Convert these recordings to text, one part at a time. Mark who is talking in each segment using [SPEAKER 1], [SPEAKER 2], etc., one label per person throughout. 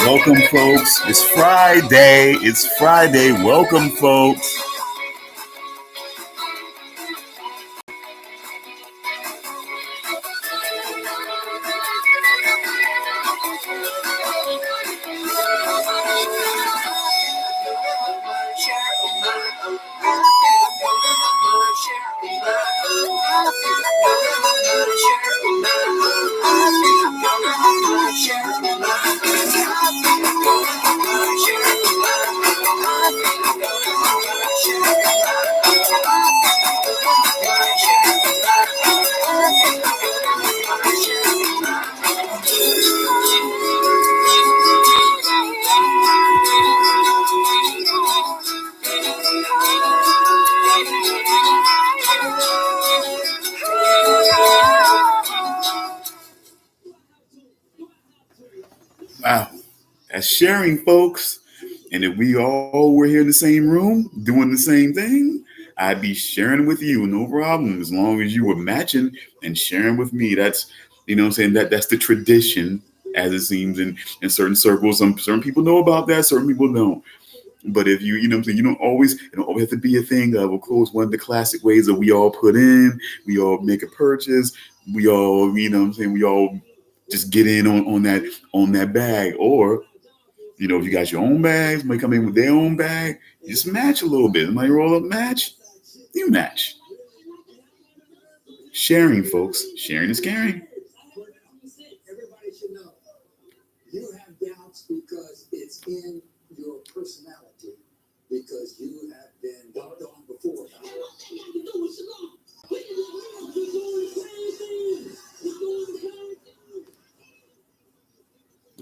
[SPEAKER 1] Welcome, folks. It's Friday. It's Friday. Welcome, folks. Wow. That's sharing, folks. And if we all were here in the same room doing the same thing, I'd be sharing with you, no problem. As long as you were matching and sharing with me. That's, you know what I'm saying? That's the tradition, as it seems in certain circles. Certain people know about that, certain people don't. But if you know what I'm saying, it don't always have to be a thing of course, one of the classic ways that we all put in, we all make a purchase, we all, you know what I'm saying, we all just get in on that bag. Or, if you got your own bag, somebody come in with their own bag, just match a little bit. Somebody roll up, match, you match. Sharing, folks. Sharing is caring.
[SPEAKER 2] Everybody should know you have doubts because it's in your personality, because you have been dumped on before.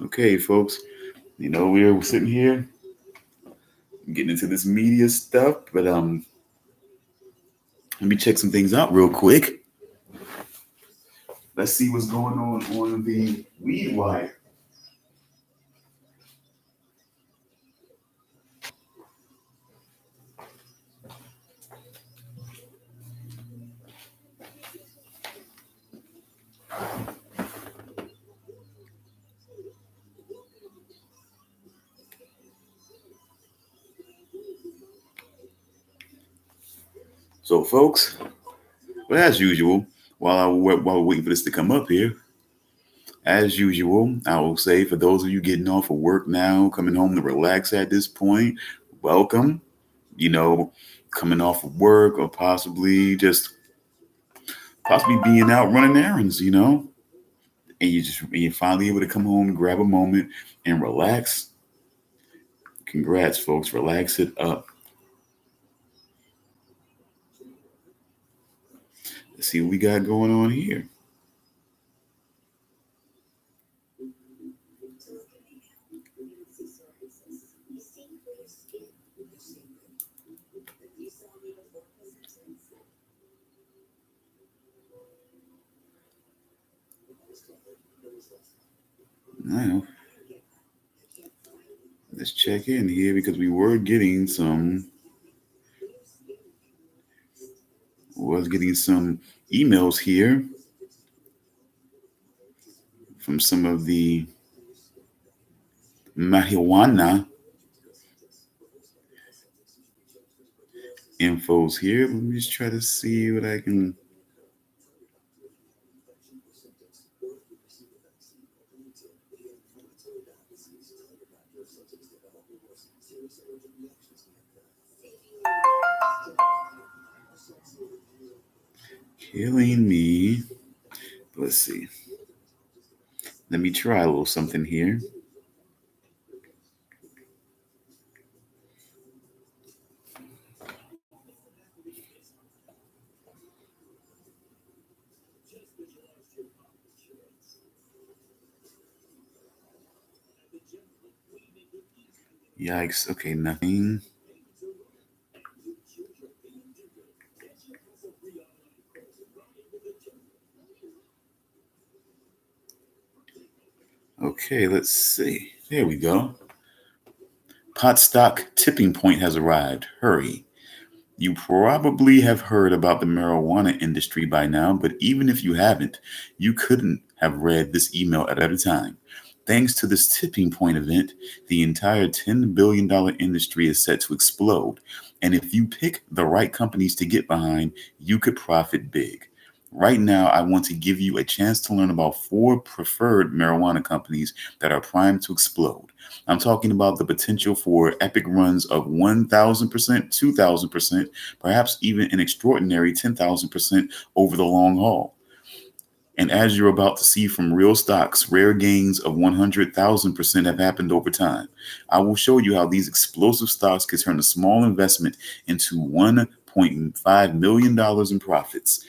[SPEAKER 1] Okay, folks. We're sitting here getting into this media stuff, but let me check some things out real quick. Let's see what's going on the weed wire. So, folks, well, as usual, while we're waiting for this to come up here, as usual, I will say for those of you getting off of work now, coming home to relax at this point, welcome. Coming off of work or possibly being out running errands, and you're finally able to come home and grab a moment and relax. Congrats, folks. Relax it up. Let's see what we got going on here. I know. Let's check in here because we were getting some emails here from some of the marijuana infos here. Let me just try to see what I can. Killing me. Let's see. Let me try a little something here. Yikes. Okay, nothing. Okay, let's see. There we go. Pot stock tipping point has arrived. Hurry. You probably have heard about the marijuana industry by now, but even if you haven't, you couldn't have read this email at a better time. Thanks to this tipping point event, the entire $10 billion industry is set to explode. And if you pick the right companies to get behind, you could profit big. Right now, I want to give you a chance to learn about 4 preferred marijuana companies that are primed to explode. I'm talking about the potential for epic runs of 1,000%, 2,000%, perhaps even an extraordinary 10,000% over the long haul. And as you're about to see from real stocks, rare gains of 100,000% have happened over time. I will show you how these explosive stocks can turn a small investment into $1.5 million in profits.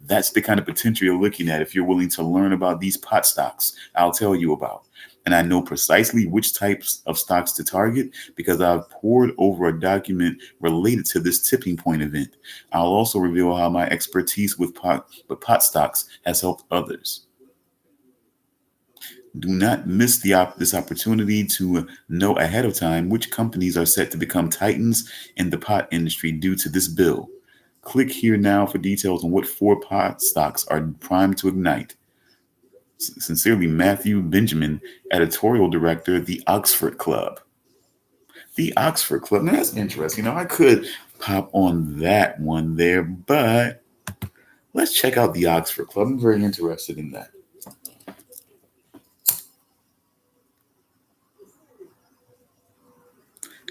[SPEAKER 1] That's the kind of potential you're looking at if you're willing to learn about these pot stocks I'll tell you about. And I know precisely which types of stocks to target because I've poured over a document related to this tipping point event. I'll also reveal how my expertise with pot stocks has helped others. Do not miss this opportunity to know ahead of time which companies are set to become titans in the pot industry due to this bill. Click here now for details on what 4 pot stocks are primed to ignite. Sincerely, Matthew Benjamin, editorial director, The Oxford Club. The Oxford Club. Now that's interesting. I could pop on that one there, but let's check out the Oxford Club. I'm very interested in that.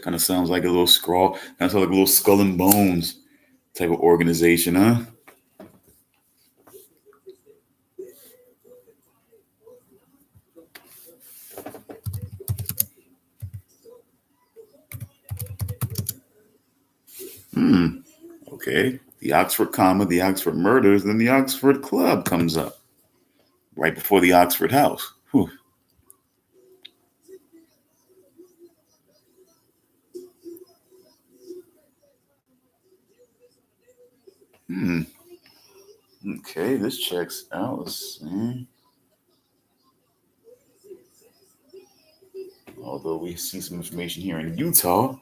[SPEAKER 1] Kind of sounds like a little scrawl. Kind of sounds like a little skull and bones type of organization, huh? Hmm. Okay. The Oxford comma, the Oxford murders, then the Oxford Club comes up right before the Oxford House. Whew. Hmm. Okay, this checks out. Let's see. Although we see some information here in Utah,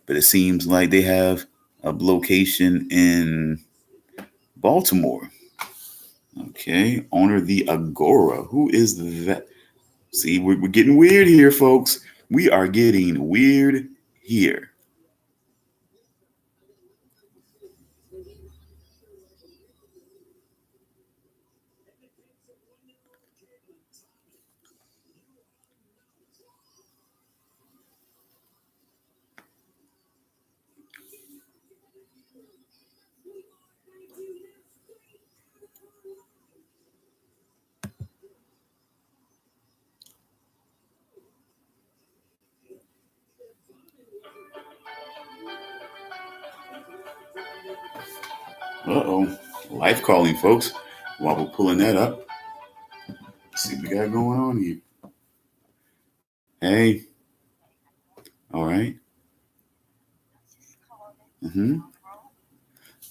[SPEAKER 1] but it seems like they have a location in Baltimore. Okay, owner the Agora. Who is that? See, we're getting weird here, folks. We are getting weird here. Uh-oh. Life calling, folks. While we're pulling that up, let's see what we got going on here. Hey, all right. Mm-hmm.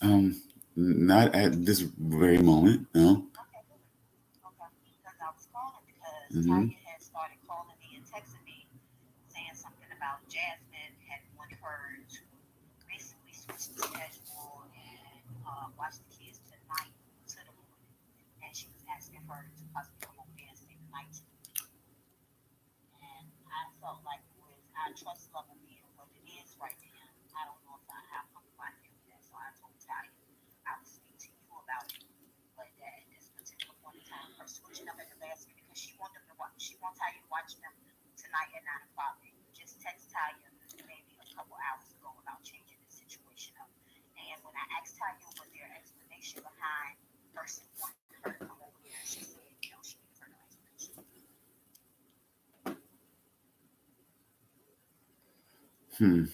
[SPEAKER 1] Um, not at this very moment, no. Mm-hmm.
[SPEAKER 3] about Jasmine had wanted her to basically switch the schedule and watch the kids tonight to the morning. And she was asking her to possibly come over there and stay the night. And I felt like with our trust level being what it is right now, I don't know if I have compromised with that. So I told Talia I would speak to you about it. But that at this particular point in time, her switching up at the last minute because she wanted them to watch. She wants Talia to watch them tonight at 9 o'clock. And you just text Talia maybe a couple hours ago about changing the situation up. And when I asked Talia what their explanation behind person wanting her to come over there, she said, she didn't heard no explanation.
[SPEAKER 1] Hmm.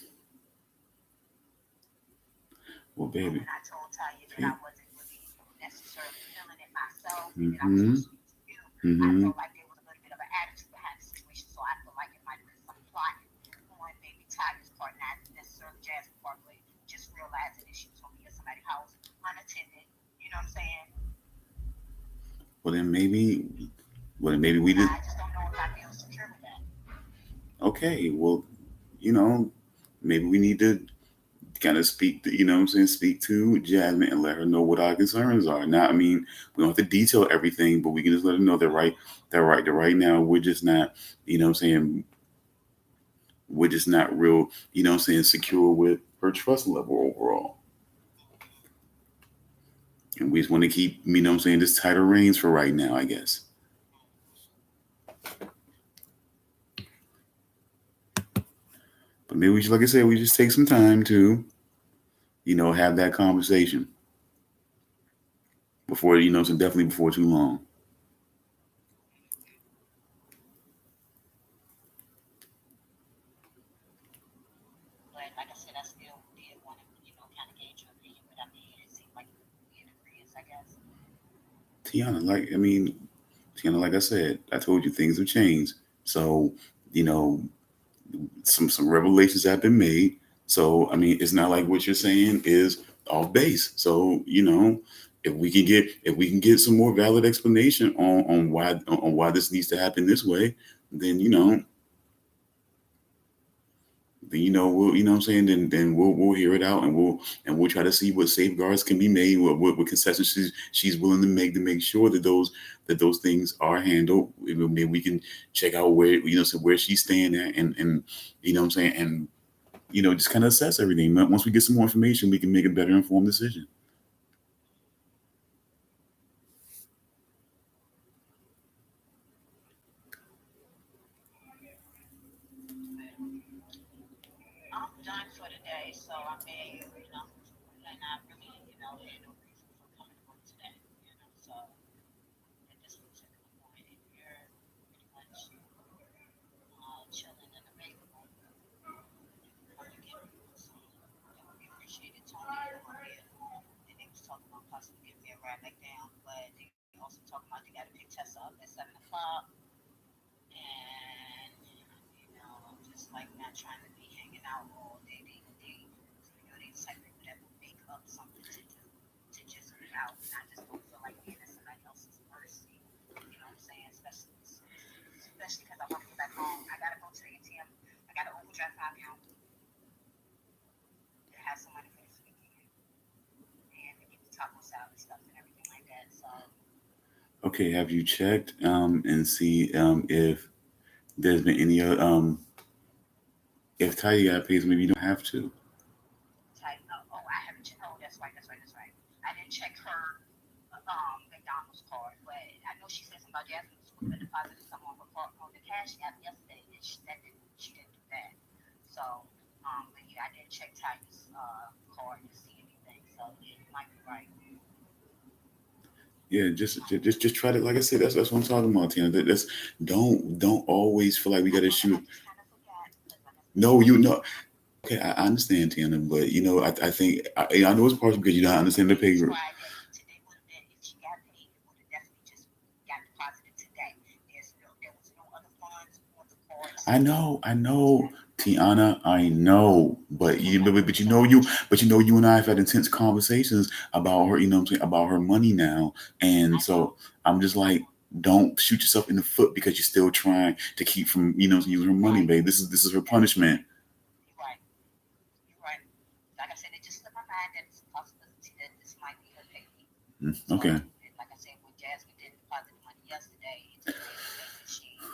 [SPEAKER 1] Well,
[SPEAKER 3] And
[SPEAKER 1] baby.
[SPEAKER 3] when I told Talia that I wasn't really necessarily feeling it myself and that I was
[SPEAKER 1] Mm-hmm.
[SPEAKER 3] supposed to speak to you, I
[SPEAKER 1] Mm-hmm.
[SPEAKER 3] felt like there was a little bit of an attitude behind the situation. So I feel like it might have been some plotting on maybe Talia's part, not necessarily Jasmine's part, but just realizing that she was going to be at somebody's house unattended. You know what I'm saying?
[SPEAKER 1] Well, then maybe. Well, then maybe we
[SPEAKER 3] And
[SPEAKER 1] did.
[SPEAKER 3] I just don't know if I feel secure with that.
[SPEAKER 1] Okay. Well, you know, maybe we need to kind of speak to, you know what I'm saying, speak to Jasmine and let her know what our concerns are. Now, I mean, we don't have to detail everything, but we can just let her know that right now we're just not, you know what I'm saying, we're just not real, you know what I'm saying, secure with her trust level overall. And we just want to keep, you know what I'm saying, just tighter reins for right now, I guess. But maybe we should, like I said, we just take some time to, you know, have that conversation before, you know, so definitely before too long.
[SPEAKER 3] But like I said, I still did want to, kind of gauge your opinion. But I mean, it seemed like we in agreement, I guess.
[SPEAKER 1] Tiana, like, I mean, Tiana, like I said, I told you things have changed. So, you know, some revelations have been made. So, I mean, it's not like what you're saying is off base. So, you know, if we can get some more valid explanation on why this needs to happen this way, then you know we'll you know what I'm saying then we'll hear it out and we'll try to see what safeguards can be made, what concessions she's willing to make sure that those things are handled. You know, maybe we can check out where you know so where she's staying at and you know what I'm saying and you know just kind of assess everything. Once we get some more information, we can make a better informed decision.
[SPEAKER 3] I'm done for the day, so I mean, and I really, had no reason for coming to work today, So at this particular point, if you're pretty much chilling and available, come and get me some, that would be appreciated. Tony and Maria, and they was talking about possibly giving me a ride back down, but they also talking about they got to pick Tessa up at 7 o'clock. And I'm just like not trying to be hanging out all day, day. So, they the type of people that will make up something to do to just be out, and I just don't feel like being at somebody else's mercy. You know what I'm saying? Especially because I want to get back home. I gotta go to the ATM. I gotta overdraft my account to have some money for this weekend, and to get the taco salad stuff and everything like that. So
[SPEAKER 1] Okay, have you checked and see if there's been any if Tidy got paid, maybe you don't have to.
[SPEAKER 3] type. Oh, I haven't. Oh, that's right. I didn't check her McDonald's card, but I know she said something about Jasmine was supposed to deposit some on on the cash app yesterday, and she didn't do that. So, but yeah, I didn't check Ty's card to see anything. So yeah, you might be right.
[SPEAKER 1] Yeah, just try to, like I said, that's what I'm talking about, Tina. That's don't always feel like we
[SPEAKER 3] I
[SPEAKER 1] gotta
[SPEAKER 3] know, and I
[SPEAKER 1] shoot.
[SPEAKER 3] just kind of forgot because, like I said,
[SPEAKER 1] No, you
[SPEAKER 3] yesterday.
[SPEAKER 1] know. Okay, I understand, Tina, but you know, I think I know it's partially because you don't understand the
[SPEAKER 3] Today
[SPEAKER 1] pay
[SPEAKER 3] is
[SPEAKER 1] group.
[SPEAKER 3] Friday. Today would have been if she got paid, it would have definitely just got deposited today. There was no other funds on the card sitting
[SPEAKER 1] I
[SPEAKER 3] for
[SPEAKER 1] know,
[SPEAKER 3] today.
[SPEAKER 1] Tiana, I know,
[SPEAKER 3] Okay,
[SPEAKER 1] but
[SPEAKER 3] so I'm gonna check.
[SPEAKER 1] you know, you and I have had intense conversations about her, you know, what I'm saying about her money now, and
[SPEAKER 3] I
[SPEAKER 1] so
[SPEAKER 3] know.
[SPEAKER 1] I'm just like, Don't shoot yourself in the foot because you're still trying to keep from, using her money, babe. This is her punishment.
[SPEAKER 3] You're right. You're right. Like I said, it just slipped my mind that it's a possibility that this might be her payday. So,
[SPEAKER 1] Okay.
[SPEAKER 3] and like I said, when Jasmine did deposit the money yesterday, it just made me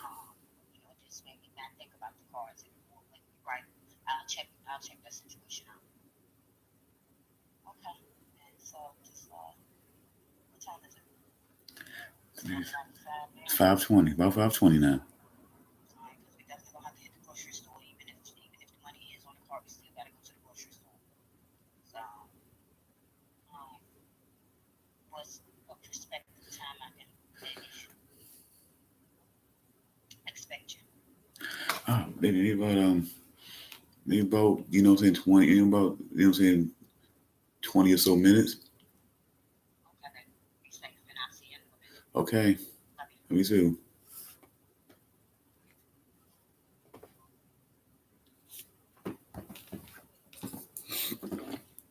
[SPEAKER 3] think that it just made me not think about the cards anymore. But you're right. I'll check that situation out. Okay. And so just what time is it? It's 1:95
[SPEAKER 1] It's
[SPEAKER 3] now.
[SPEAKER 1] 5:20, about 5:20 now.
[SPEAKER 3] All right, because we definitely gonna have to hit the grocery store, even if the money is on the card, we still gotta go to the grocery store. So, what's a prospective time I can maybe expect you?
[SPEAKER 1] Maybe about 20, about 20 or so minutes.
[SPEAKER 3] Okay, be safe, and I'll see you in a little bit.
[SPEAKER 1] Okay.
[SPEAKER 3] Love you.
[SPEAKER 1] Me too.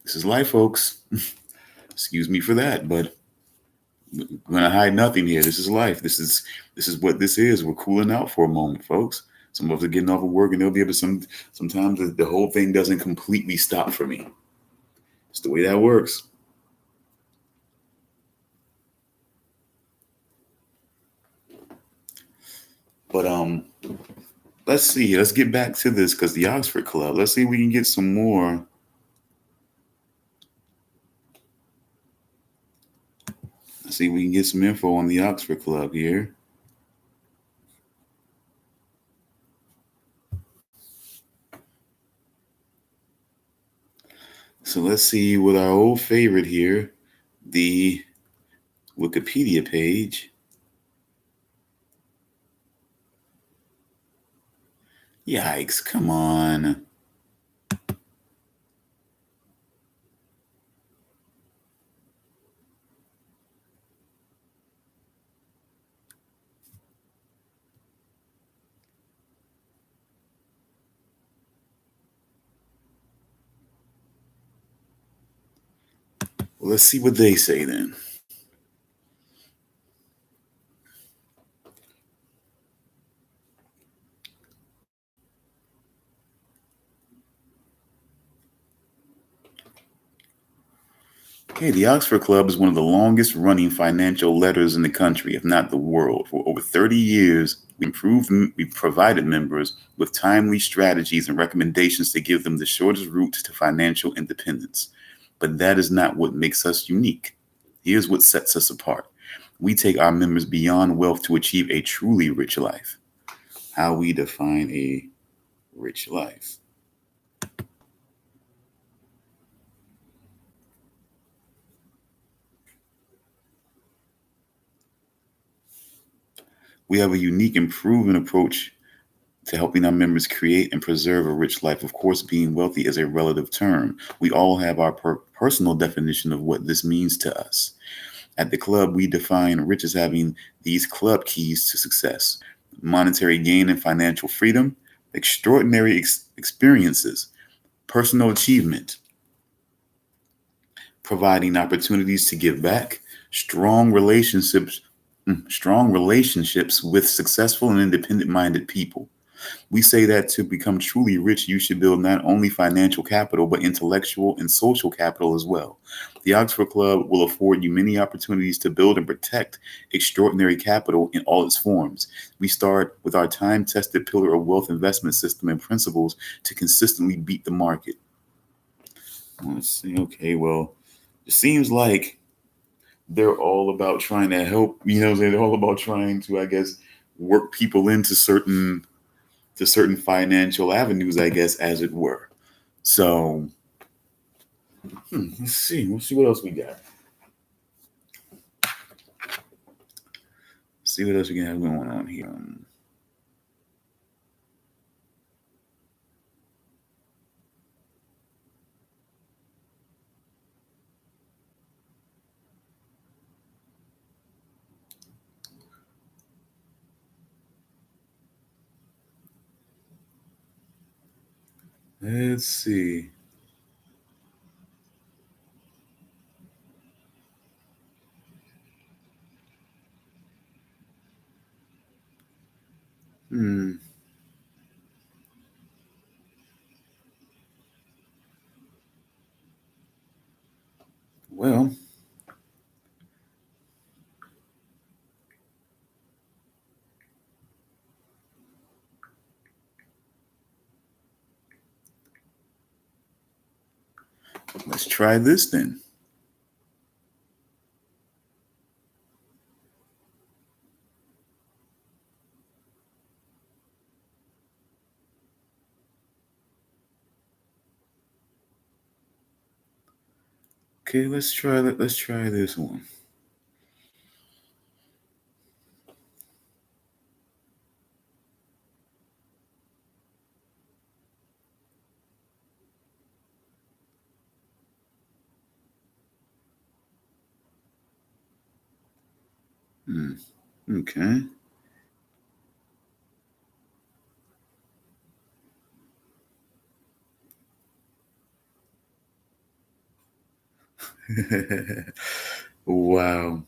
[SPEAKER 1] This is life, folks. Excuse me for that, but we're gonna hide nothing here. This is life. This is what this is. We're cooling out for a moment, folks. Some of us are getting off of work, and they'll be able to. Sometimes the whole thing doesn't completely stop for me. It's the way that works. But let's see. Let's get back to this because the Oxford Club. Let's see if we can get some more. Let's see if we can get some info on the Oxford Club here. So let's see with our old favorite here, the Wikipedia page. Yikes, come on. Well, let's see what they say then. Okay, the Oxford Club is one of the longest running financial letters in the country, if not the world. For over 30 years, we provided members with timely strategies and recommendations to give them the shortest route to financial independence. But that is not what makes us unique. Here's what sets us apart. We take our members beyond wealth to achieve a truly rich life. How we define a rich life. We have a unique and proven approach to helping our members create and preserve a rich life. Of course, being wealthy is a relative term. We all have our personal definition of what this means to us. At the club, we define rich as having these club keys to success: monetary gain and financial freedom, extraordinary experiences, personal achievement, providing opportunities to give back, strong relationships, strong relationships with successful and independent minded people. We say that to become truly rich, you should build not only financial capital, but intellectual and social capital as well. The Oxford Club will afford you many opportunities to build and protect extraordinary capital in all its forms. We start with our time tested pillar of wealth investment system and principles to consistently beat the market. Let's see. Okay, well, it seems like they're all about trying to help, they're all about trying to, I guess, work people into certain financial avenues, I guess, as it were. So, let's see. Let's see what else we got. See what else we can have going on here. Let's see. Let's try this then. Okay, let's try that. Let's try this one. Hmm. Okay. Wow.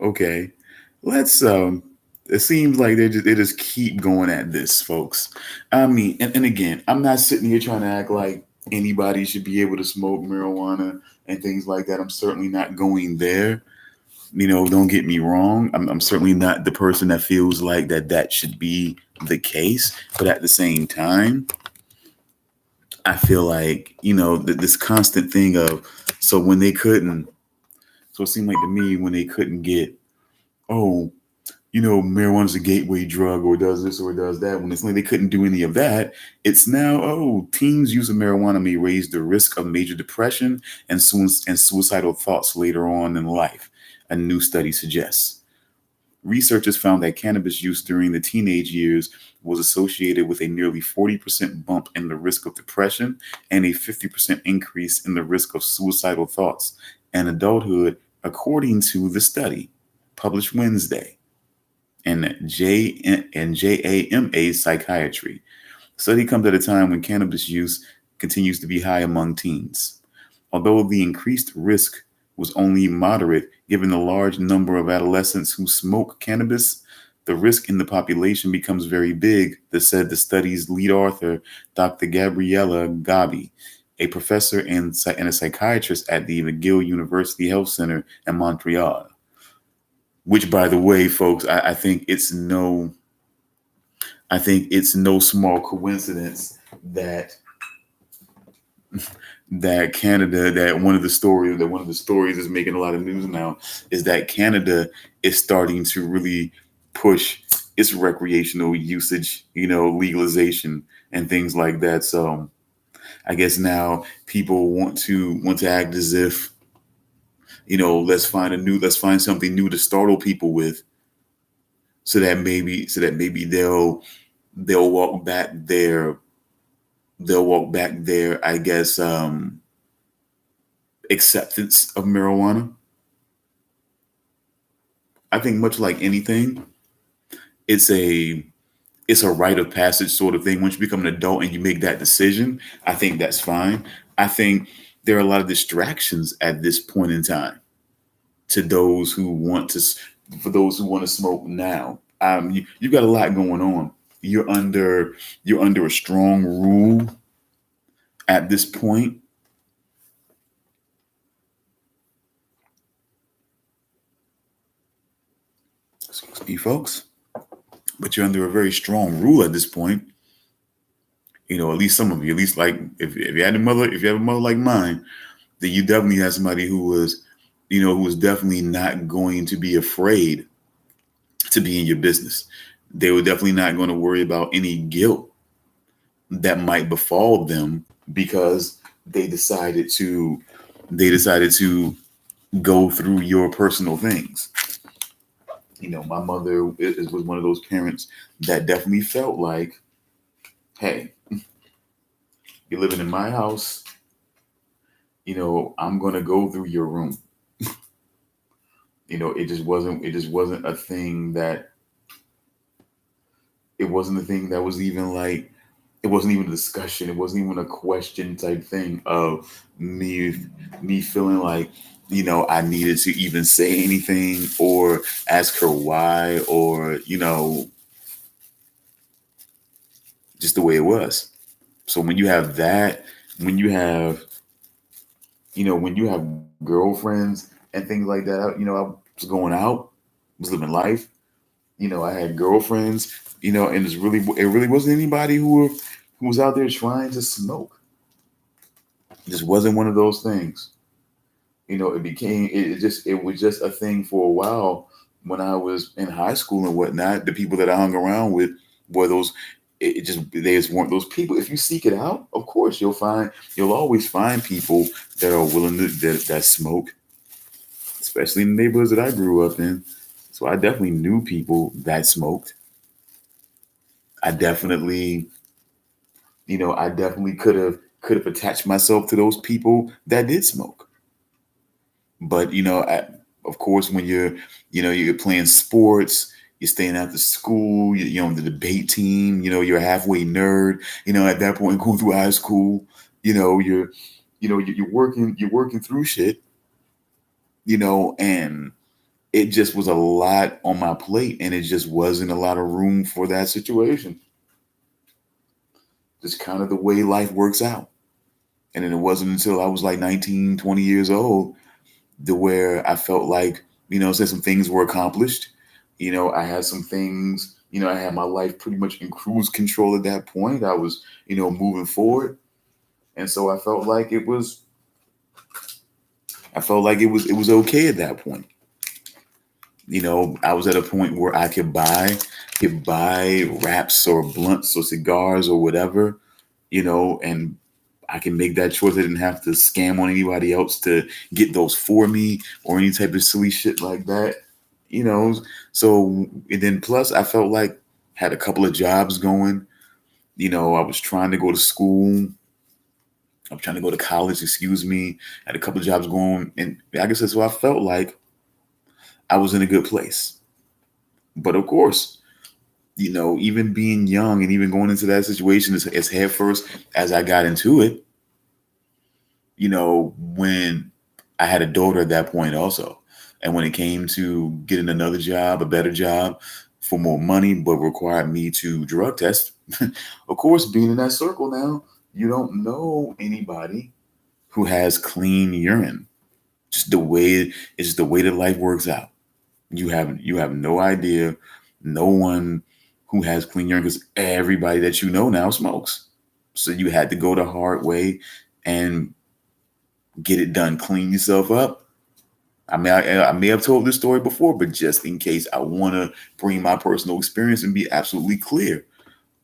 [SPEAKER 1] Okay. Let's it seems like they just keep going at this, folks. I mean, and again, I'm not sitting here trying to act like anybody should be able to smoke marijuana and things like that. I'm certainly not going there. Don't get me wrong. I'm certainly not the person that feels like that should be the case. But at the same time, I feel like, this constant thing of, so when they couldn't, so it seemed like to me when they couldn't get, oh, marijuana's a gateway drug or does this or does that. When it's like they couldn't do any of that, it's now, oh, teens use of marijuana may raise the risk of major depression and suicidal thoughts later on in life, a new study suggests. Researchers found that cannabis use during the teenage years was associated with a nearly 40% bump in the risk of depression and a 50% increase in the risk of suicidal thoughts in adulthood, according to the study published Wednesday in JAMA Psychiatry. The study comes at a time when cannabis use continues to be high among teens. Although the increased risk was only moderate given the large number of adolescents who smoke cannabis, the risk in the population becomes very big, said the study's lead author, Dr. Gabriella Gabi, a professor and a psychiatrist at the McGill University Health Center in Montreal. Which, by the way, folks, I think it's no small coincidence that Canada, that one of the stories is making a lot of news now, is that Canada is starting to really push its recreational usage, legalization and things like that. So I guess now people want to act as if, let's find something new to startle people with, so that maybe they'll walk back their I guess acceptance of marijuana. I think much like anything, it's a it's a rite of passage sort of thing. Once you become an adult and you make that decision, I think that's fine. I think there are a lot of distractions at this point in time to those who want to for those who want to smoke now. You've got a lot going on. You're under a strong rule at this point. Excuse me, folks. But you're under a very strong rule at this point. At least some of you, at least like if you had a mother, if you have a mother like mine, then you definitely have somebody who was definitely not going to be afraid to be in your business. They were definitely not going to worry about any guilt that might befall them because they decided to they decided to go through your personal things. My mother was one of those parents that definitely felt like, hey, you're living in my house, I'm gonna go through your room. It just wasn't a thing that it wasn't a thing that was even like, it wasn't even a discussion. It wasn't even a question type thing of me feeling like, I needed to even say anything or ask her why, or, just the way it was. So when you have that, when you have, when you have girlfriends and things like that, I was going out, was living life. I had girlfriends, and it really wasn't anybody who was out there trying to smoke. This wasn't one of those things. It became it was just a thing for a while when I was in high school and whatnot. The people that I hung around with were those. It just they just weren't those people. If you seek it out, of course you'll always find people that are willing to that smoke, especially in the neighborhoods that I grew up in. So I definitely knew people that smoked. I definitely, I definitely could have attached myself to those people that did smoke. But of course, when you're playing sports, you're staying after school, you're on the debate team, you're a halfway nerd, at that point going through high school, you're working through shit, and it just was a lot on my plate, and it just wasn't a lot of room for that situation. Just kind of the way life works out. And then it wasn't until I was like 19, 20 years old to where I felt like, since some things were accomplished, I had some things, I had my life pretty much in cruise control at that point. I was, moving forward. And so I felt like it was okay at that point. I was at a point where I could buy wraps or blunts or cigars or whatever, and I can make that choice. I didn't have to scam on anybody else to get those for me or any type of silly shit like that. You know, so and then plus I felt like had a couple of jobs going. I was trying to go to school. I'm trying to go to college, excuse me. Had a couple of jobs going, and like I said, so I felt like I was in a good place. But of course, even being young and even going into that situation as head first as I got into it, when I had a daughter at that point also. And when it came to getting another job, a better job for more money, but required me to drug test, of course, being in that circle now, you don't know anybody who has clean urine. Just the way it's just the way that life works out. You have no idea, no one who has clean urine because everybody that you know now smokes. So you had to go the hard way and get it done, clean yourself up. I mean, I may have told this story before, but just in case, I want to bring my personal experience and be absolutely clear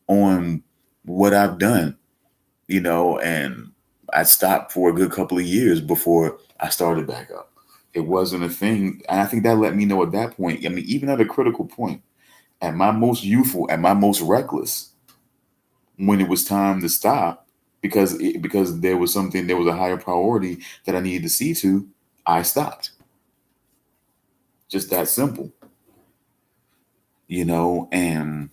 [SPEAKER 1] on what I've done, and I stopped for a good couple of years before I started back up. It wasn't a thing. And I think that let me know at that point. I mean, even at a critical point, at my most youthful, at my most reckless, when it was time to stop, because there was a higher priority that I needed to see to, I stopped. Just that simple, and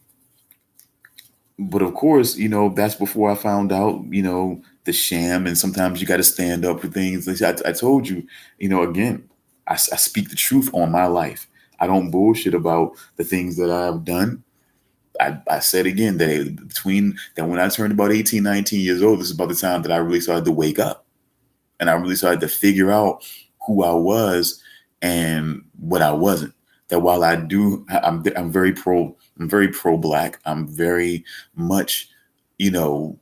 [SPEAKER 1] but of course, that's before I found out, the sham, and sometimes you got to stand up for things. Like I told you, again, I speak the truth on my life. I don't bullshit about the things that I've done. I said again that between that when I turned about 18, 19 years old, this is about the time that I really started to wake up, and I really started to figure out who I was and what I wasn't. That while I'm very pro black. Much, you know,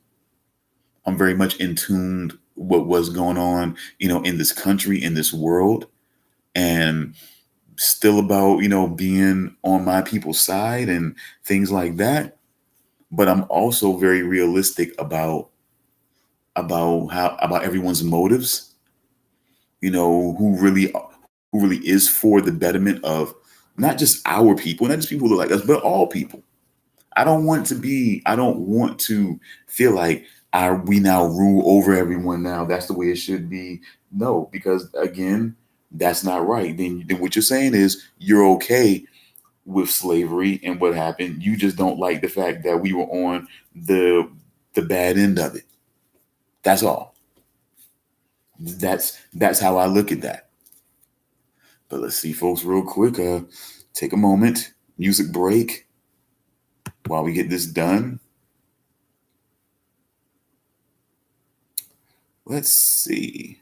[SPEAKER 1] I'm very much in tune what was going on, in this country, in this world, and still about, being on my people's side and things like that. But I'm also very realistic about everyone's motives, who really is for the betterment of not just our people, not just people who are like us, but all people. I don't want to feel like we now rule over everyone now. That's the way it should be. No, because again, that's not right. Then what you're saying is you're okay with slavery and what happened. You just don't like the fact that we were on the the bad end of it. That's all. That's how I look at that. But let's see, folks, real quick. Take a moment, music break while we get this done. Let's see.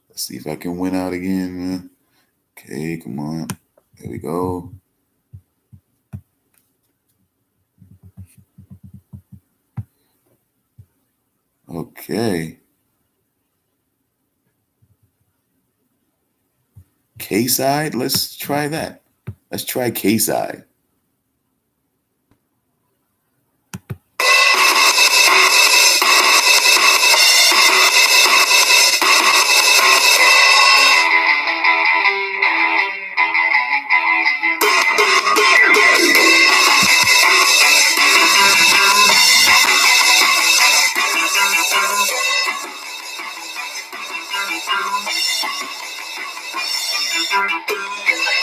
[SPEAKER 1] Let's see if I can win out again. Okay, come on. There we go. Okay. K side. Let's try that. Let's try K side.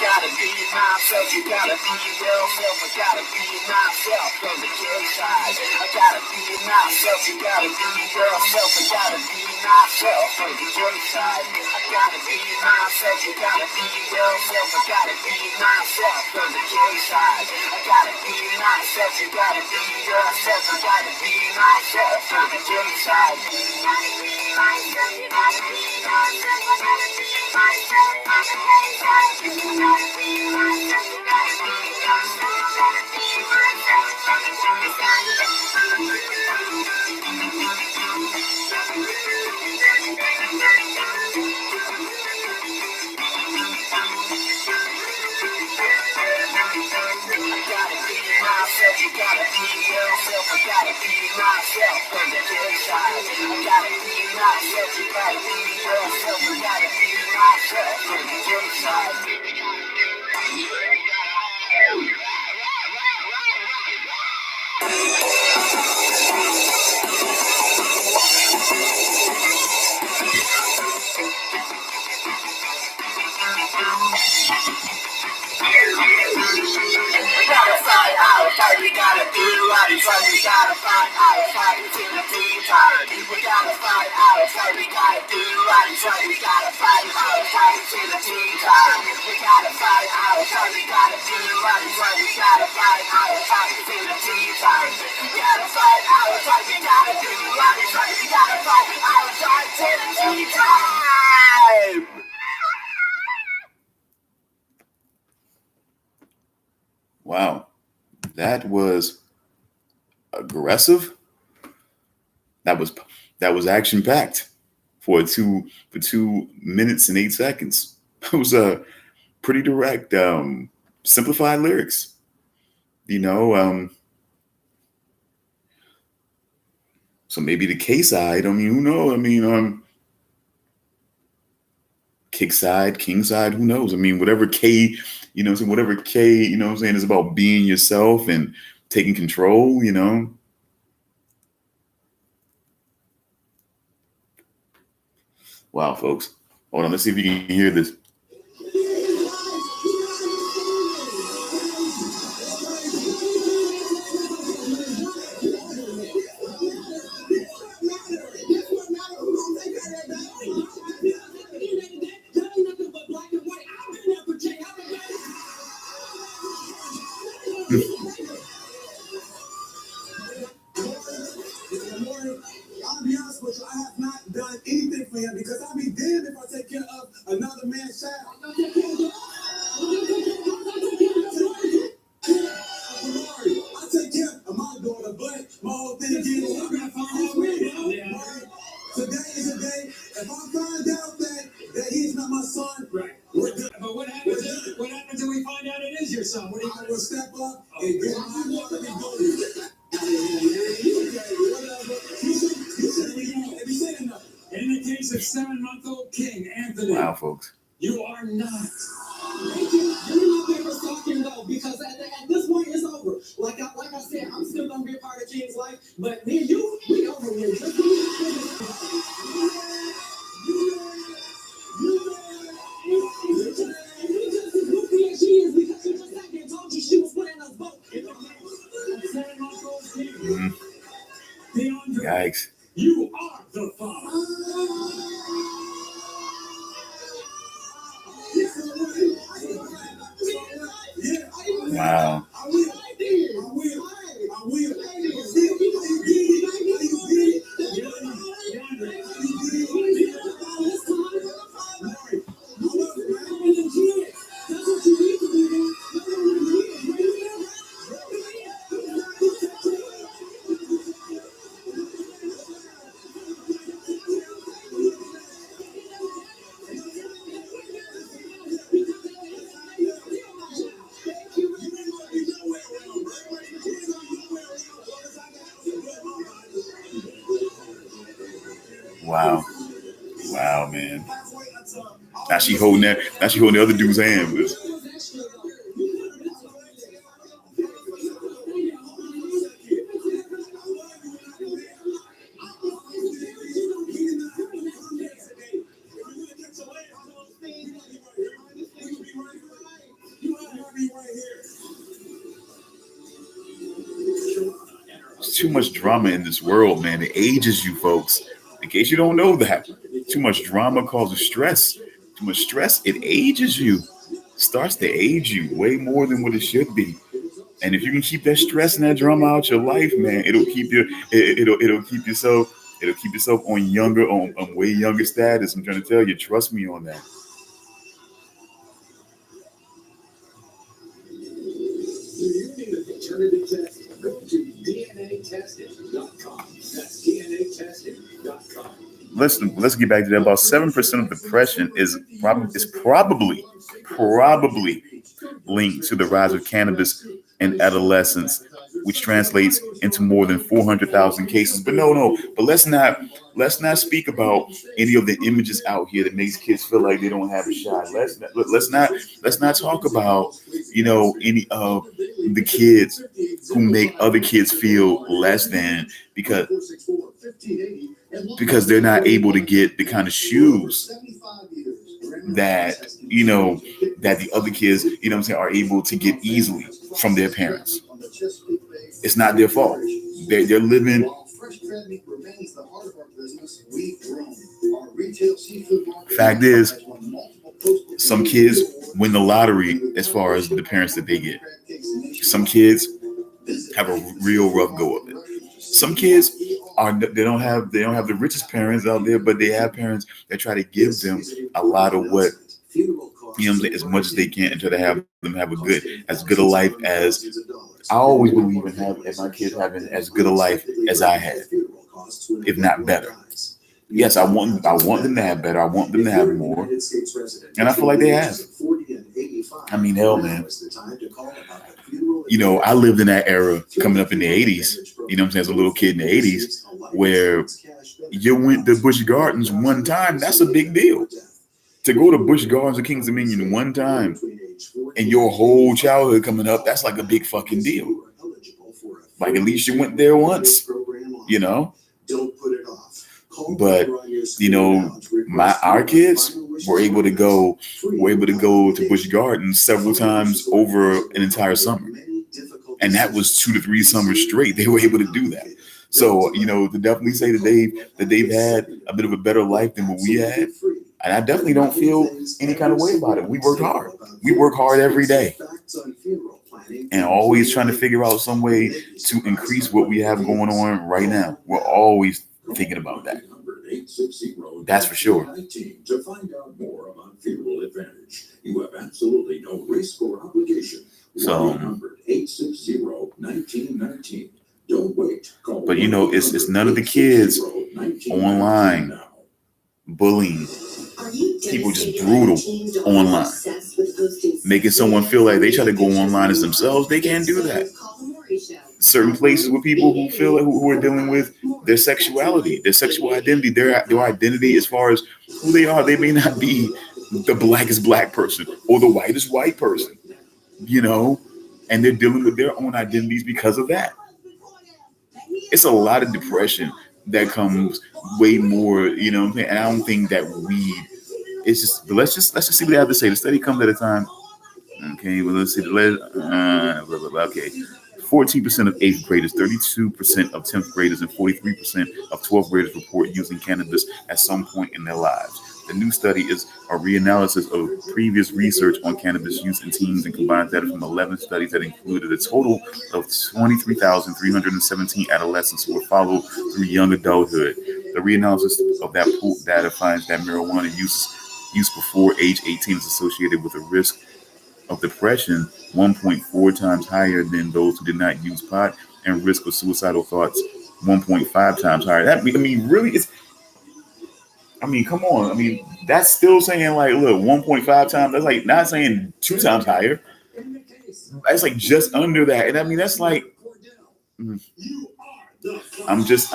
[SPEAKER 2] Gotta be myself, you gotta be yourself. I gotta be myself from the inside. I gotta be myself, you gotta be yourself. I gotta be myself from the inside. I gotta be myself, you gotta be yourself. I gotta be myself from the inside. I gotta be myself, you gotta be yourself. I gotta be myself from the inside. You gotta be myself, you gotta be yourself. I gotta be myself from the inside. You gotta be myself, you gotta be yourself. I gotta be myself from the inside. Myself, you gotta be yourself. I gotta be myself from the inside. I gotta be myself, you gotta be yourself. I gotta be myself from the inside. We gotta find out how we gotta do right. So we gotta find out how we do the time. We gotta find out how we gotta do right. So we gotta find out how we do the time. We gotta find out how we gotta do right. So we gotta find out how we do the time. We gotta find out how we gotta do right. So we gotta find out how we do the time.
[SPEAKER 1] Wow, that was aggressive. That was action packed for 2 minutes and 8 seconds. It was a pretty direct, simplified lyrics. You know, so maybe the K side. I mean, who knows? I mean, kick side, king side. Who knows? I mean, whatever K, whatever K, I'm saying, is about being yourself and taking control. Wow, folks. Hold on, let's see if you can hear this.
[SPEAKER 2] I'll be honest with you, I have not done anything for him because I'll be damned if I take care of another man's child. I take care of my daughter, but my whole thing is today is a day. If I find out that he's not my son, right, we're good. But what happens if we find out it is your son? What do you will step up and get my daughter and go. In the case of 7-month-old King Anthony.
[SPEAKER 1] Wow, folks.
[SPEAKER 2] You are not. Thank you. You're not there for stalking though, because at this point it's over. Like I said, I'm still gonna be a part of King's life, but me and you, we over with. She is because she just sat there and told you she was putting us both in the place. 7-month-old King.
[SPEAKER 1] Yikes.
[SPEAKER 2] You are the father.
[SPEAKER 1] Wow. Wow. Wow, man. Now she holding that. Now she holding the other dude's hand. There's too much drama in this world, man. It ages you, folks. In case you don't know that, too much drama causes stress. Too much stress, it ages you. Starts to age you way more than what it should be. And if you can keep that stress and that drama out your life, man, it'll keep you. It'll keep yourself. It'll keep yourself on younger, on way younger status. I'm trying to tell you, trust me on that.
[SPEAKER 2] Do you need a paternity test? Go to DNAtesting.com. That's DNAtesting.com.
[SPEAKER 1] Let's get back to that. About 7% of depression is probably linked to the rise of cannabis in adolescence, which translates into more than 400,000 cases. But no. But let's not speak about any of the images out here that makes kids feel like they don't have a shot. Let's not talk about any of the kids who make other kids feel less than because they're not able to get the kind of shoes that that the other kids are able to get easily from their parents. It's not their fault. They're living. Fact is, some kids win the lottery as far as the parents that they get. Some kids have a real rough go of it. Some kids they don't have the richest parents out there, but they have parents that try to give them a lot of what as much as they can, and try to have them have as good a life as I always believe in my kids having as good a life as I had, if not better. Yes, I want them to have better. I want them to have more, and I feel like they have. I mean, hell, man. I lived in that era coming up in the 80s, as a little kid in the 80s, where you went to Busch Gardens one time. That's a big deal. To go to Busch Gardens or Kings Dominion one time and your whole childhood coming up, that's like a big fucking deal. Like, at least you went there once, But our kids were able to go to Busch Gardens several times over an entire summer, and that was 2 to 3 summers straight. They were able to do that. So to definitely say that they've had a bit of a better life than what we had, and I definitely don't feel any kind of way about it. We worked hard. We work hard every day, and always trying to figure out some way to increase what we have going on right now. We're always thinking about that. That's for sure.
[SPEAKER 2] To find out more about Funeral Advantage, you have absolutely no risk or obligation.
[SPEAKER 1] So,
[SPEAKER 2] 860-1919. Don't wait. Call
[SPEAKER 1] but it's none of the kids online bullying. People just brutal online, making someone feel like they try to go online as themselves. They can't do that. Certain places with people who feel like who are dealing with their sexuality, their sexual identity, their identity as far as who they are. They may not be the blackest black person or the whitest white person, and they're dealing with their own identities because of that. It's a lot of depression that comes way more, and I don't think that weed. It's just, but let's just see what they have to say. The study comes at a time. Okay, well, let's see. Okay. 14% of 8th graders, 32% of 10th graders, and 43% of 12th graders report using cannabis at some point in their lives. The new study is a reanalysis of previous research on cannabis use in teens and combines data from 11 studies that included a total of 23,317 adolescents who were followed through young adulthood. The reanalysis of that pooled data finds that marijuana use before age 18 is associated with a risk of depression 1.4 times higher than those who did not use pot, and risk of suicidal thoughts 1.5 times higher. Really, come on. That's still saying, like, look, 1.5 times. That's like not saying 2 times higher. That's like just under that. And that's like, I'm just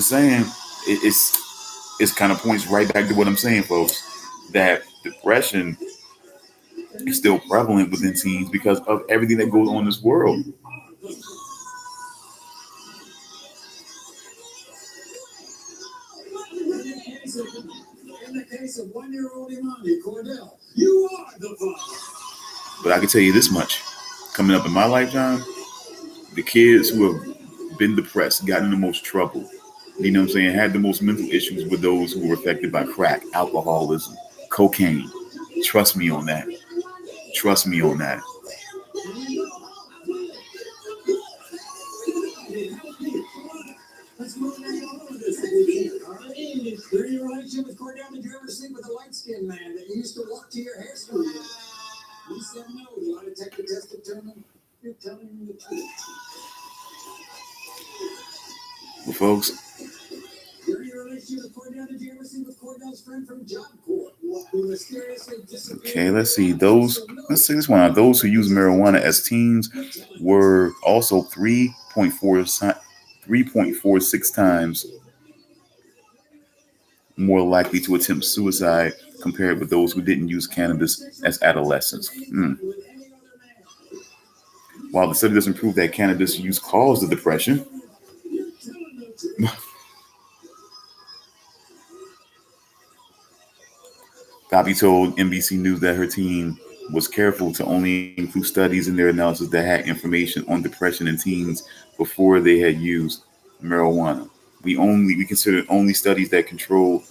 [SPEAKER 1] saying, it's it kind of points right back to what I'm saying, folks, that depression is still prevalent within teens because of everything that goes on in this world. But I can tell you this much: coming up in my lifetime, the kids who have been depressed, gotten in the most trouble, you know what I'm saying, had the most mental issues with those who were affected by crack, alcoholism, cocaine. Trust me on that. Trust me on that. Well, folks, okay, let's see. Let's see this one. Those who use marijuana as teens were also 3.46 times more likely to attempt suicide compared with those who didn't use cannabis as adolescents. While the study doesn't prove that cannabis use caused the depression, Bobby told NBC News that her team was careful to only include studies in their analysis that had information on depression in teens before they had used marijuana. We considered only studies that control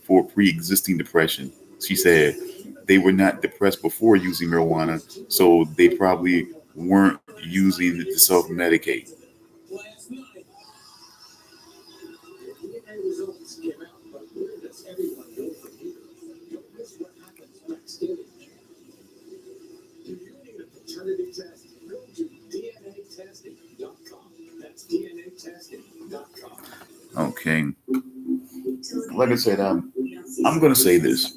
[SPEAKER 1] for pre-existing depression. She said they were not depressed before using marijuana, so they probably weren't using it to self-medicate. Okay, like I said, I'm gonna say this.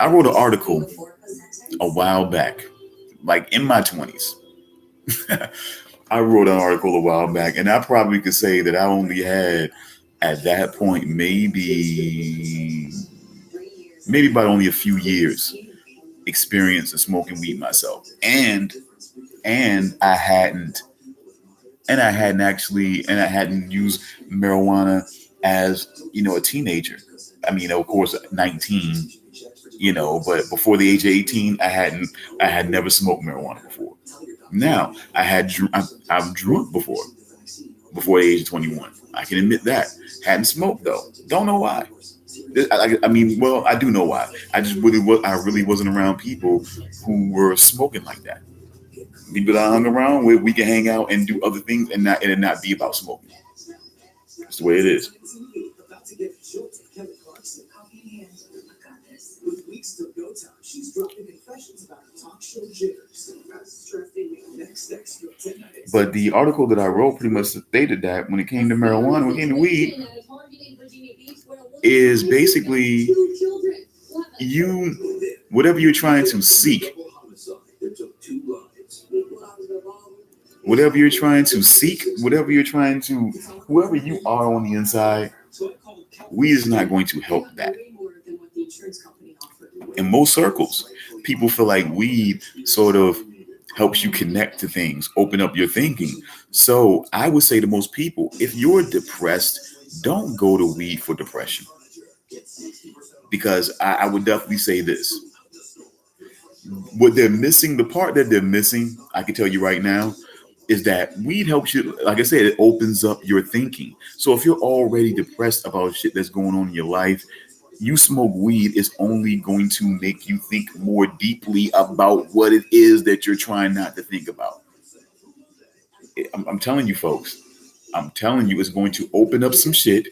[SPEAKER 1] I wrote an article a while back, like in my 20s. I wrote an article a while back, and I probably could say that I only had at that point maybe about only a few years experience in smoking weed myself, and I hadn't used marijuana as a teenager. I mean, of course, 19, but before the age of 18, I had never smoked marijuana before. Now I've drunk before the age of 21. I can admit that. Hadn't smoked though. Don't know why. I mean, well, I do know why. I really wasn't around people who were smoking like that. People that I hung around with, we can hang out and do other things and it not be about smoking. That's the way it is. But the article that I wrote pretty much stated that when it came to marijuana, when it came to weed, is basically you whatever you're trying to seek, whatever you're trying to seek, whoever you are on the inside, weed is not going to help that. In most circles, people feel like weed sort of helps you connect to things, open up your thinking. So I would say to most people, if you're depressed, don't go to weed for depression. Because I would definitely say this. What they're missing, the part that they're missing, I can tell you right now, is that weed helps you, like I said, it opens up your thinking. So if you're already depressed about shit that's going on in your life, you smoke weed is only going to make you think more deeply about what it is that you're trying not to think about. I'm telling you, folks, I'm telling you, it's going to open up some shit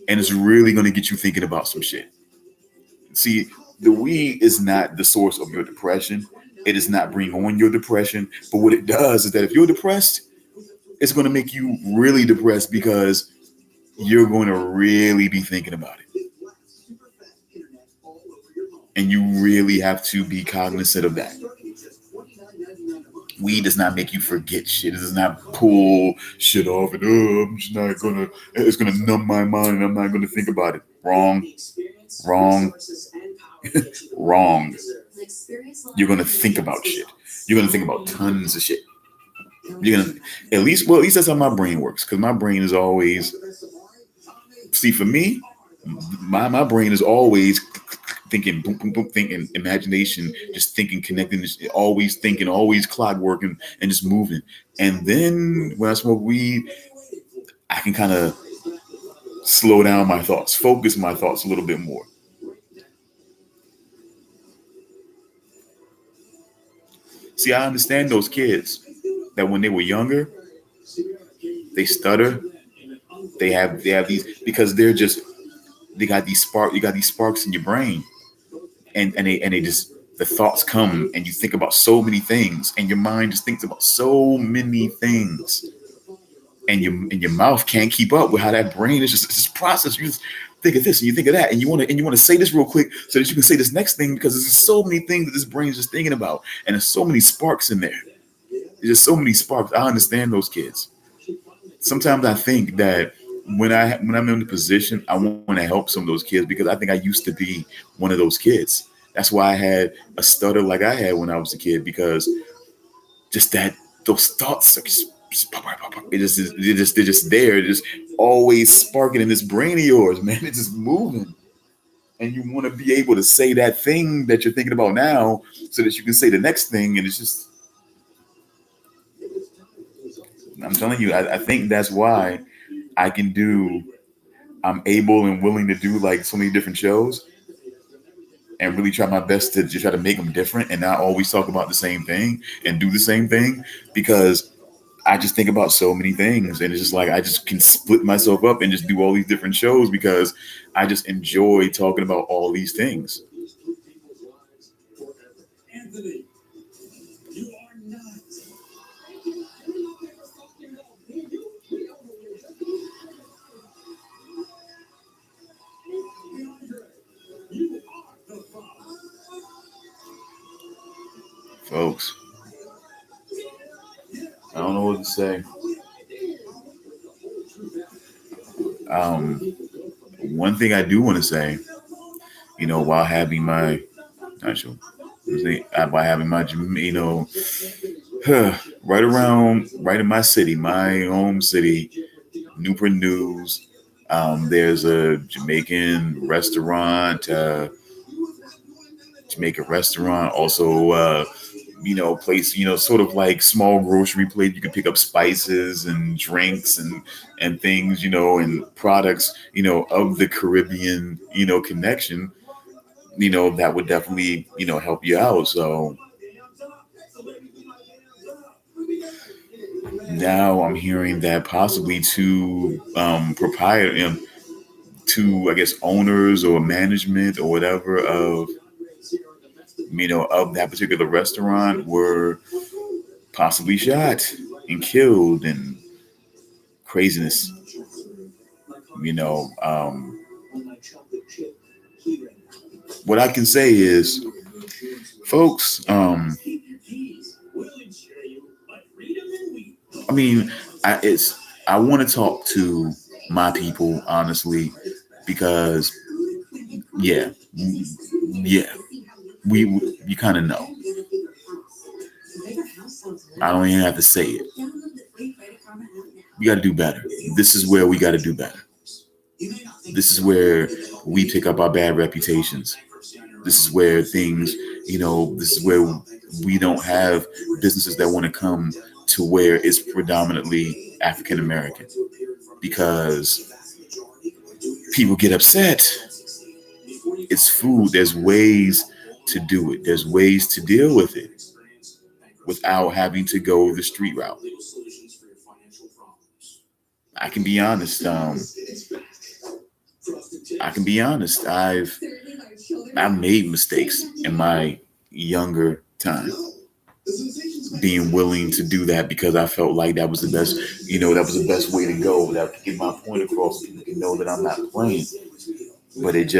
[SPEAKER 1] and it's really going to get you thinking about some shit. See, the weed is not the source of your depression. It does not bring on your depression. But what it does is that if you're depressed, it's going to make you really depressed because you're going to really be thinking about it. And you really have to be cognizant of that. Weed does not make you forget shit. It does not pull shit off and I'm just not gonna. It's gonna numb my mind and I'm not gonna think about it. Wrong, wrong, wrong. You're gonna think about shit. You're gonna think about tons of shit. You're gonna at least that's how my brain works. Because my brain is always see for me, my brain is always thinking, boom, boom, boom, thinking, imagination, just thinking, connecting, just always thinking, always clockwork and just moving. And then when I smoke weed, I can kind of slow down my thoughts, focus my thoughts a little bit more. See, I understand those kids that when they were younger, they stutter, they have these because they got these you got these sparks in your brain, and they just the thoughts come and you think about so many things and your mind just thinks about so many things and your mouth can't keep up with how that brain is just process. You just think of this and you think of that and you want to say this real quick so that you can say this next thing because there's so many things that this brain is just thinking about and there's so many sparks in there. There's just so many sparks. I understand those kids. Sometimes I think that when I'm in the position, I want to help some of those kids because I think I used to be one of those kids. That's why I had a stutter like I had when I was a kid because just that those thoughts are they're just there. They're just always sparking in this brain of yours, man. It's just moving. And you want to be able to say that thing that you're thinking about now so that you can say the next thing. And it's just, I'm telling you, I think that's why I can do, I'm able and willing to do like so many different shows and really try my best to just try to make them different and not always talk about the same thing and do the same thing because I just think about so many things and it's just like I just can split myself up and just do all these different shows because I just enjoy talking about all these things. Folks, I don't know what to say. Um, One thing I do want to say, while having my actual, by having my, right in my city, my home city, Newport News. There's a Jamaican restaurant, also, place, sort of like small grocery place. You can pick up spices and drinks and things, and products, of the Caribbean, connection, that would definitely, help you out. So now I'm hearing that possibly two proprietor, two I guess owners or management or whatever of that particular restaurant were possibly shot and killed and craziness. You know, um, what I can say is, folks. I mean, I want to talk to my people honestly because yeah, yeah, we you kind of know. I don't even have to say it. We got to do better. This is where we got to do better. This is where we pick up our bad reputations. This is where things, this is where we don't have businesses that want to come to where it's predominantly African American because people get upset. It's food. There's ways to do it. There's ways to deal with it without having to go the street route. I can be honest. I can be honest. I've made mistakes in my younger time, being willing to do that because I felt like that was the best. That was the best way to go. That could get my point across. People can know that I'm not playing. But it's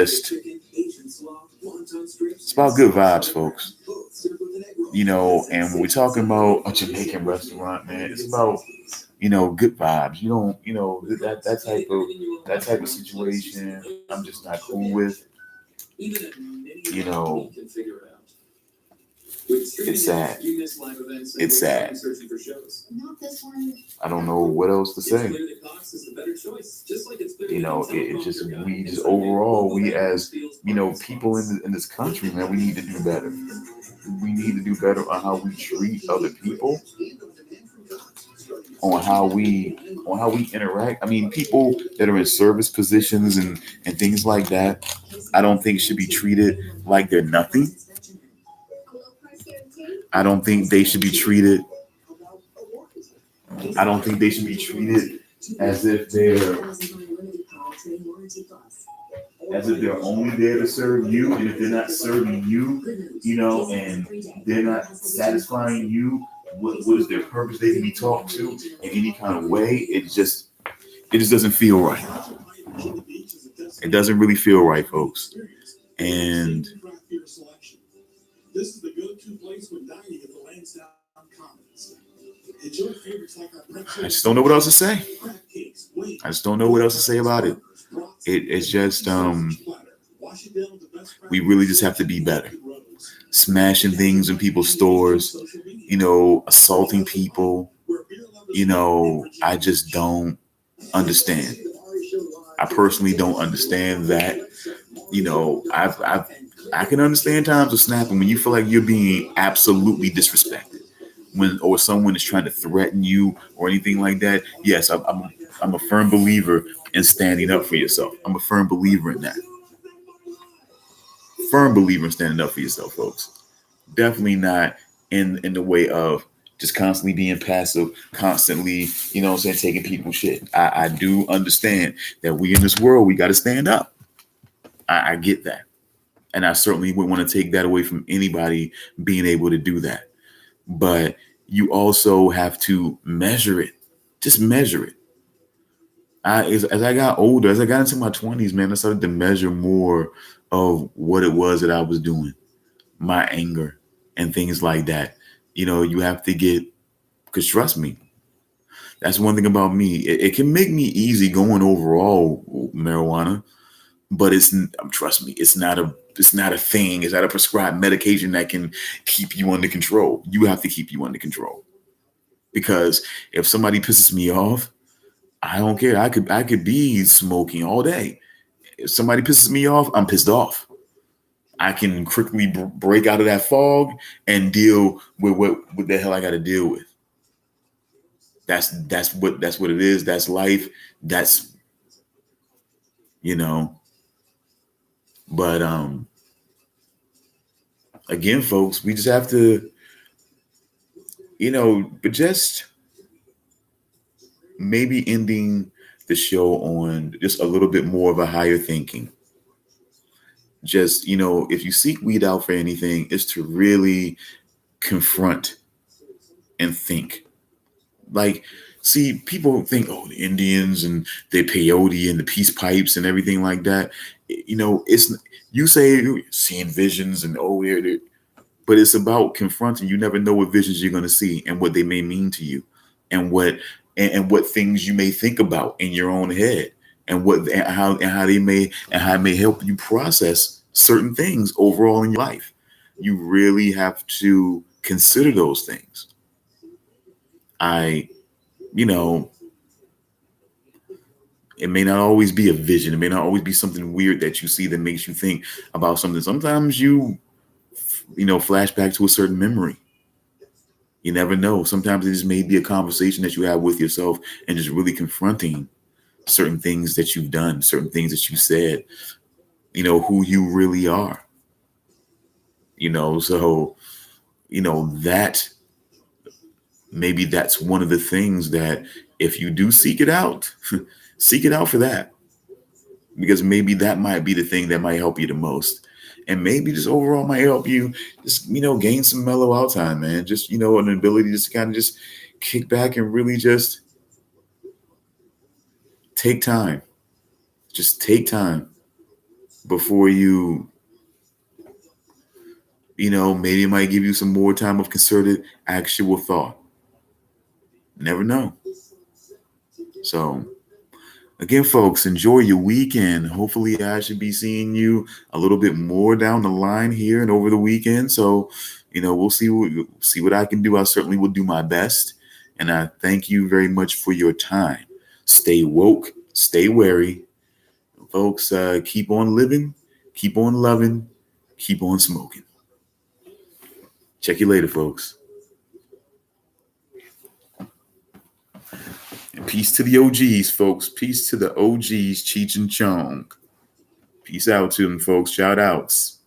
[SPEAKER 1] about good vibes, folks. And when we're talking about a Jamaican restaurant, man, it's about good vibes. You don't, that type of situation. I'm just not cool with. You know, it's sad. It's sad. I don't know what else to say. It just we just overall we as people in this country, man, we need to do better. We need to do better on how we treat other people, on how we interact. I mean, people that are in service positions and things like that, I don't think should be treated like they're nothing. I don't think they should be treated. I don't think they should be treated as if they're only there to serve you, and if they're not serving you, and they're not satisfying you, what is their purpose? They can be talked to in any kind of way. It just doesn't feel right. It doesn't really feel right, folks. And I just don't know what else to say. I just don't know what else to say about it. It's just we really just have to be better. Smashing things in people's stores, assaulting people. I just don't understand. I personally don't understand that. I can understand times of snapping when you feel like you're being absolutely disrespected, or someone is trying to threaten you or anything like that. Yes, I'm a firm believer in standing up for yourself. I'm a firm believer in that. Firm believer in standing up for yourself, folks. Definitely not in the way of just constantly being passive, constantly, taking people's shit. I do understand that we in this world, we got to stand up. I get that. And I certainly wouldn't want to take that away from anybody being able to do that. But you also have to measure it. Just measure it. As I got older, as I got into my 20s, man, I started to measure more of what it was that I was doing, my anger and things like that. You have to get, because trust me, that's one thing about me. It can make me easy going overall marijuana, but trust me, it's not a thing. It's not a prescribed medication that can keep you under control. You have to keep you under control, because if somebody pisses me off, I don't care. I could be smoking all day. If somebody pisses me off, I'm pissed off. I can quickly break out of that fog and deal with what the hell I got to deal with. That's what it is. That's life. That's you know. But again, folks, we just have to, but just maybe ending the show on just a little bit more of a higher thinking. Just, if you seek weed out for anything, is to really confront and think. Like, see, people think, oh, the Indians and the peyote and the peace pipes and everything like that. It's, you say seeing visions and but it's about confronting. You never know what visions you're going to see and what they may mean to you, and what things you may think about in your own head, and how it may help you process certain things overall in your life. You really have to consider those things. I, you know, it may not always be a vision. It may not always be something weird that you see that makes you think about something. Sometimes flash back to a certain memory. You never know. Sometimes it just may be a conversation that you have with yourself and just really confronting certain things that you've done, certain things that you said, who you really are. So, that maybe that's one of the things that if you do seek it out, seek it out for that. Because maybe that might be the thing that might help you the most. And maybe just overall might help you just, gain some mellow out time, man. Just, an ability just to kind of just kick back and really just take time. Just take time before you maybe it might give you some more time of concerted actual thought. Never know. So, again, folks, enjoy your weekend. Hopefully, I should be seeing you a little bit more down the line here and over the weekend. So, we'll see what I can do. I certainly will do my best. And I thank you very much for your time. Stay woke, stay wary. Folks, keep on living, keep on loving, keep on smoking. Check you later, folks. And peace to the OGs, folks. Peace to the OGs, Cheech and Chong. Peace out to them, folks. Shout outs.